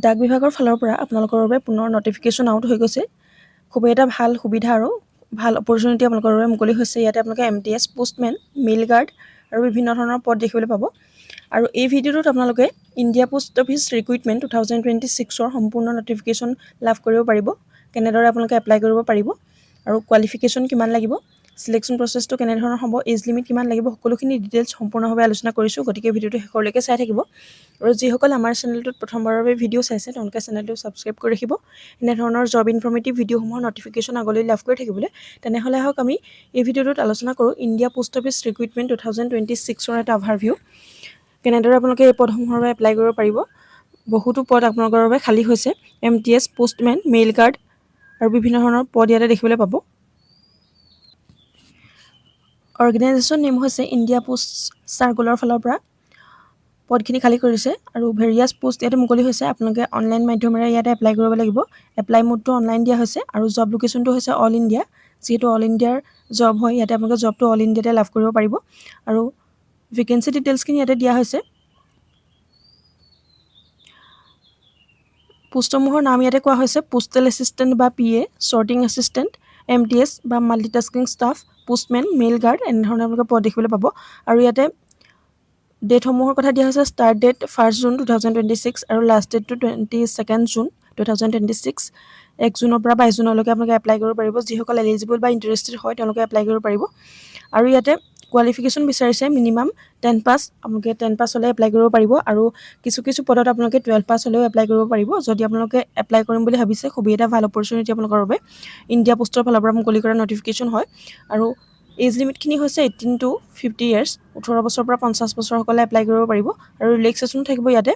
ডাক বিভাগৰ ফালৰ পৰা আপোনালোকৰ বাবে পুনৰ নটিফিকেশ্যন আউট হৈ গৈছে। খুবেই এটা ভাল সুবিধা আৰু ভাল অপৰচুনিটি আপোনালোকৰ বাবে মুকলি হৈছে। ইয়াতে আপোনালোকে MTS পোষ্টমেন, মেইল গাৰ্ড আৰু বিভিন্ন ধৰণৰ পদ দেখিবলৈ পাব। আৰু এই ভিডিঅ'টোত আপোনালোকে ইণ্ডিয়া পোষ্ট অফিচ ৰিক্ৰুইটমেণ্ট 2026ৰ সম্পূৰ্ণ নটিফিকেশ্যন লাভ কৰিব পাৰিব। কেনেদৰে আপোনালোকে এপ্লাই কৰিব পাৰিব আৰু কোৱালিফিকেশ্যন কিমান লাগিব, সিলেকশ্যন প্ৰচেছটো কেনেধৰণৰ হ'ব, এজ লিমিট কিমান লাগিব, সকলোখিনি ডিটেইলছ সম্পূৰ্ণভাৱে আলোচনা কৰিছোঁ। গতিকে ভিডিঅ'টো শেষলৈকে চাই থাকিব। আৰু যিসকল আমাৰ চেনেলটোত প্ৰথমবাৰৰ বাবে ভিডিঅ' চাইছে তেওঁলোকে চেনেলটো ছাবস্ক্ৰাইব কৰি ৰাখিব। এনেধৰণৰ জব ইনফৰ্মেটিভ ভিডিঅ'সমূহৰ নটিফিকেশ্যন আগলৈ লাভ কৰি থাকিবলৈ। তেনেহ'লে আহক আমি এই ভিডিঅ'টোত আলোচনা কৰোঁ ইণ্ডিয়া পোষ্ট অফিচ ৰিক্ৰুইটমেণ্ট 2026ৰ এটা অভাৰভিউ। কেনেদৰে আপোনালোকে এই পদসমূহৰ বাবে এপ্লাই কৰিব পাৰিব। বহুতো পদ আপোনালোকৰ বাবে খালী হৈছে। MTS পোষ্টমেন, মেইল গাৰ্ড আৰু বিভিন্ন ধৰণৰ পদ ইয়াতে দেখিবলৈ পাব। অৰ্গেনাইজেশ্যন নেম হৈছে ইণ্ডিয়া পোষ্ট চাৰ্কুলাৰ ফালৰ পৰা পদখিনি খালী কৰিছে আৰু ভেৰিয়াছ পোষ্ট ইয়াতে মুকলি হৈছে। আপোনালোকে অনলাইন মাধ্যমেৰে ইয়াতে এপ্লাই কৰিব লাগিব। এপ্লাই মোডটো অনলাইন দিয়া হৈছে আৰু জব লোকেশ্যনটো হৈছে অল ইণ্ডিয়া। যিহেতু অল ইণ্ডিয়াৰ জব হয়, ইয়াতে আপোনালোকে জবটো অল ইণ্ডিয়াতে লাভ কৰিব পাৰিব। আৰু ভেকেঞ্চি ডিটেইলছখিনি ইয়াতে দিয়া হৈছে। পোষ্টসমূহৰ নাম ইয়াতে কোৱা হৈছে পোষ্টেল এছিষ্টেণ্ট বা PA, ছৰ্টিং এছিষ্টেণ্ট, MTS বা multitasking staff, postmen, mail guard, এনেধৰণৰ আপোনালোকে পদ দেখিবলৈ পাব। আৰু ইয়াতে ডেটসমূহৰ কথা দিয়া হৈছে ষ্টাৰ্ট ডেট 1 জুন 2026 আৰু লাষ্ট ডেটটো 22 জুন 2026। 1 জুনৰ পৰা 22 জুনলৈকে আপোনালোকে এপ্লাই কৰিব পাৰিব। যিসকল এলিজিবল বা ইণ্টাৰেষ্টেড হয় তেওঁলোকে এপ্লাই কৰিব পাৰিব। আৰু ইয়াতে কোৱালিফিকেশ্যন বিচাৰিছে মিনিমাম 10 পাছ। আপোনালোকে 10 পাছ হ'লে এপ্লাই কৰিব পাৰিব। আৰু কিছু পদত আপোনালোকে 12 পাছ হ'লেও এপ্লাই কৰিব পাৰিব। যদি আপোনালোকে এপ্লাই কৰিম বুলি ভাবিছে, খুবেই এটা ভাল অপৰচুনিটি আপোনালোকৰ বাবে। ইণ্ডিয়া পোষ্টৰ ফালৰ পৰা মুকলি কৰা নটিফিকেশ্যন হয়। আৰু এজ লিমিটখিনি হৈছে 18 to 50 ইয়াৰ্ছ। 18 বছৰৰ পৰা 50 বছৰসকলে এপ্লাই কৰিব পাৰিব। আৰু ৰিলেক্সেশ্যন থাকিব ইয়াতে।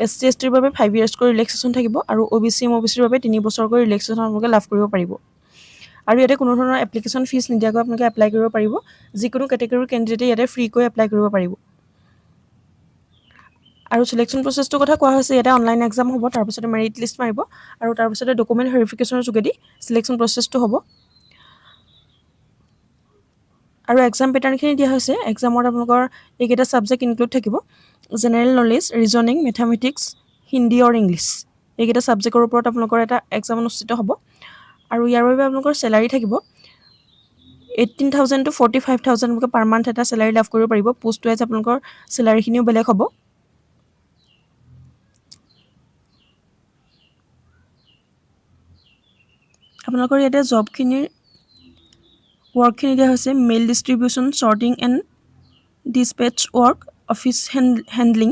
SC STৰ বাবে 5 ইয়াৰ্ছকৈ ৰিলেক্সেশ্যন থাকিব আৰু OBC MOBCৰ বাবে 3 বছৰকৈ ৰিলেক্সেশ্যন আপোনালোকে লাভ কৰিব পাৰিব। আৰু ইয়াতে কোনো ধৰণৰ এপ্লিকেশ্যন ফিজ নিদিয়াকৈ আপোনালোকে এপ্লাই কৰিব পাৰিব। যিকোনো কেটেগৰীৰ কেণ্ডিডেটে ইয়াতে ফ্ৰীকৈ এপ্লাই কৰিব পাৰিব। আৰু চিলেকশ্যন প্ৰচেছটোৰ কথা কোৱা হৈছে ইয়াতে অনলাইন এক্সাম হ'ব, তাৰপিছতে মেৰিট লিষ্ট মাৰিব আৰু তাৰপিছতে ডকুমেণ্ট ভেৰিফিকেশ্যনৰ যোগেদি চিলেকশ্যন প্ৰচেছটো হ'ব। আৰু এক্সাম পেটাৰ্ণখিনি দিয়া হৈছে। এক্সামত আপোনালোকৰ এইকেইটা ছাবজেক্ট ইনক্লুড থাকিব: general knowledge, reasoning, mathematics, Hindi আৰু ইংলিছ। এইকেইটা ছাবজেক্টৰ ওপৰত আপোনালোকৰ এটা এক্সাম অনুষ্ঠিত হ'ব। আৰু ইয়াৰ বাবে আপোনালোকৰ চেলাৰী থাকিব 18,000 to 45,000 পাৰ মান্থ এটা চেলাৰী লাভ কৰিব পাৰিব। পোষ্ট ৱাইজ আপোনালোকৰ চেলাৰীখিনিও বেলেগ হ'ব। আপোনালোকৰ ইয়াতে জবখিনিৰ ৱৰ্কখিনি দিয়া হৈছে mail distribution, sorting and dispatch work, office handling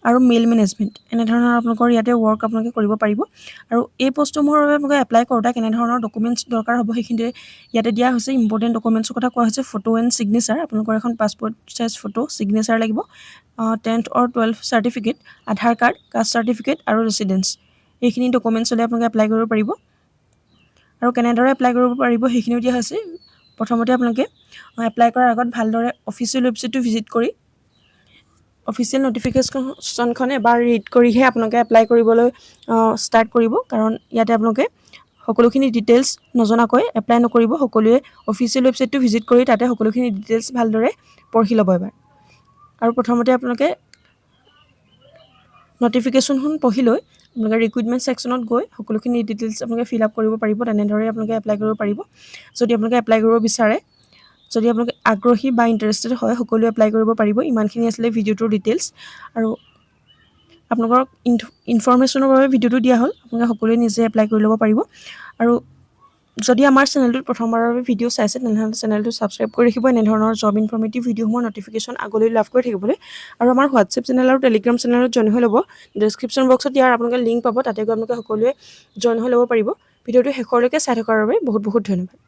আৰু মেইল মেনেজমেণ্ট। এনেধৰণৰ আপোনালোকৰ ইয়াতে ৱৰ্ক আপোনালোকে কৰিব পাৰিব। আৰু এই পোষ্টসমূহৰ বাবে আপোনালোকে এপ্লাই কৰোঁতে কেনেধৰণৰ ডকুমেণ্টছ দৰকাৰ হ'ব সেইখিনি ইয়াতে দিয়া হৈছে। ইম্পৰ্টেণ্ট ডকুমেণ্টছৰ কথা কোৱা হৈছে ফটো এণ্ড ছিগনেচাৰ। আপোনালোকৰ এখন পাছপৰ্ট চাইজ ফটো, ছিগনেচাৰ লাগিব, 10th or 12th certificate, Aadhaar card, caste certificate আৰু ৰেচিডেঞ্চ। এইখিনি ডকুমেণ্টছ হ'লে আপোনালোকে এপ্লাই কৰিব পাৰিব। আৰু কেনেদৰে এপ্লাই কৰিব পাৰিব সেইখিনিও দিয়া হৈছে। প্ৰথমতে আপোনালোকে এপ্লাই কৰাৰ আগত ভালদৰে অফিচিয়েল ৱেবছাইটটো ভিজিট কৰি অফিচিয়েল নটিফিকেশ্যনখন এবাৰ ৰিড কৰিহে আপোনালোকে এপ্লাই কৰিবলৈ ষ্টাৰ্ট কৰিব। কাৰণ ইয়াতে আপোনালোকে সকলোখিনি ডিটেইলছ নজনাকৈ এপ্লাই নকৰিব। সকলোৱে অফিচিয়েল ৱেবছাইটটো ভিজিট কৰি তাতে সকলোখিনি ডিটেইলছ ভালদৰে পঢ়ি ল'ব এবাৰ। আৰু প্ৰথমতে আপোনালোকে নটিফিকেশ্যনখন পঢ়ি লৈ আপোনালোকে ৰিক্ৰুইটমেণ্ট ছেকশ্যনত গৈ সকলোখিনি ডিটেইলছ আপোনালোকে ফিল আপ কৰিব পাৰিব। তেনেদৰে আপোনালোকে এপ্লাই কৰিব পাৰিব। যদি আপোনালোকে এপ্লাই কৰিব বিচাৰে, যদি আপোনালোকে আগ্ৰহী বা ইণ্টাৰেষ্টেড হয়, সকলোৱে এপ্লাই কৰিব পাৰিব। ইমানখিনি আছিলে ভিডিঅ'টোৰ ডিটেইলছ। আৰু আপোনালোকৰ ইনফৰ্মেশ্যনৰ বাবে ভিডিঅ'টো দিয়া হ'ল। আপোনালোকে সকলোৱে নিজে এপ্লাই কৰি ল'ব পাৰিব। আৰু যদি আমাৰ চেনেলটোত প্ৰথমবাৰৰ বাবে ভিডিঅ' চাইছে তেনেহ'লে চেনেলটো ছাবস্ক্ৰাইব কৰি ৰাখিব এনেধৰণৰ জব ইনফৰ্মেটিভ ভিডিঅ'সমূহৰ নটিফিকেশ্যন আগলৈ লাভ কৰি থাকিবলৈ। আৰু আমাৰ হোৱাটছএপ চেনেল আৰু টেলিগ্ৰাম চেনেলত জইন হৈ ল'ব। ডেছক্ৰিপশ্যন বক্সত ইয়াৰ আপোনালোকে লিংক পাব, তাতে গৈ আপোনালোকে সকলোৱে জইন হৈ ল'ব পাৰিব। ভিডিঅ'টো শেষলৈকে চাই থকাৰ বাবে বহুত ধন্যবাদ।